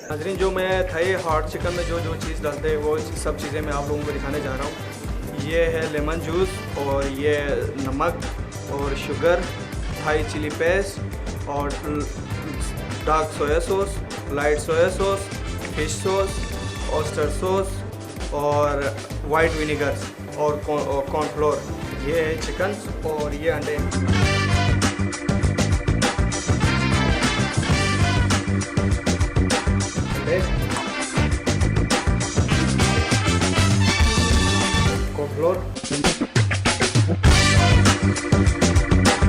नाज़रीन, जो मैं थाई हॉट चिकन में जो जो चीज़ डालते हैं वो सब चीज़ें मैं आप लोगों को दिखाने जा रहा हूँ। ये है लेमन जूस और ये नमक और शुगर, थाई चिली पेस्ट और dark soya sauce, light soya sauce, fish sauce, oyster sauce और वाइट विनेगर और कॉर्नफ्लोर। ये है चिकन और ये अंडे। कॉर्नफ्लोर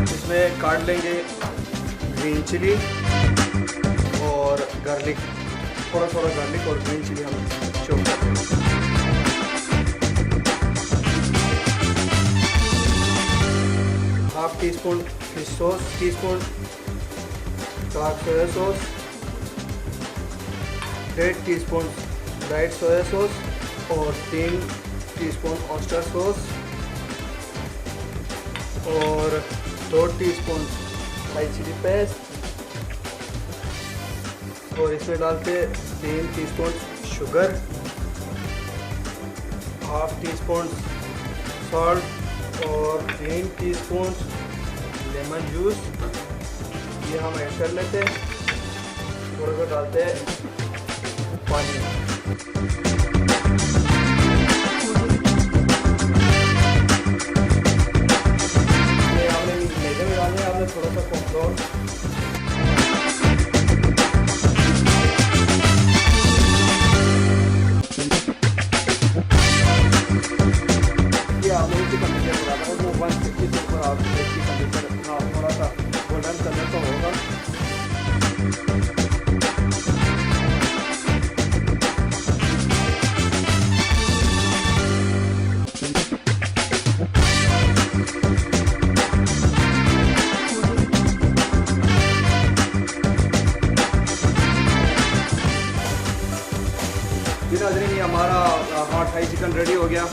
इसमें काट लेंगे ग्रीन चिली और गार्लिक, थोड़ा थोड़ा गार्लिक और ग्रीन चिली हम चॉप करते हैं। Half tea spoon fish sauce, teaspoon dark soya sauce, 1.5 teaspoon light soya sauce और 3 टीस्पून ऑयस्टर सॉस और 2 टीस्पून थाई चिली पेस्ट और इसमें डालते 3 teaspoon sugar, half tea spoon salt और 3 टीस्पून लेमन जूस। ये हम ऐड कर लेते हैं। थोड़ा सा डालते हैं पानी। ये हमने मैदे में डालने हमने थोड़ा सा कॉर्नफ्लोर, ये आपने इसकी टेम्परेचर बढ़ाना है। वो 150 से ऊपर आप इसकी टेम्परेचर थोड़ा सा गोल्डन कलर का होगा। नाज़रीन, ये हमारा हॉट थाई चिकन रेडी हो गया।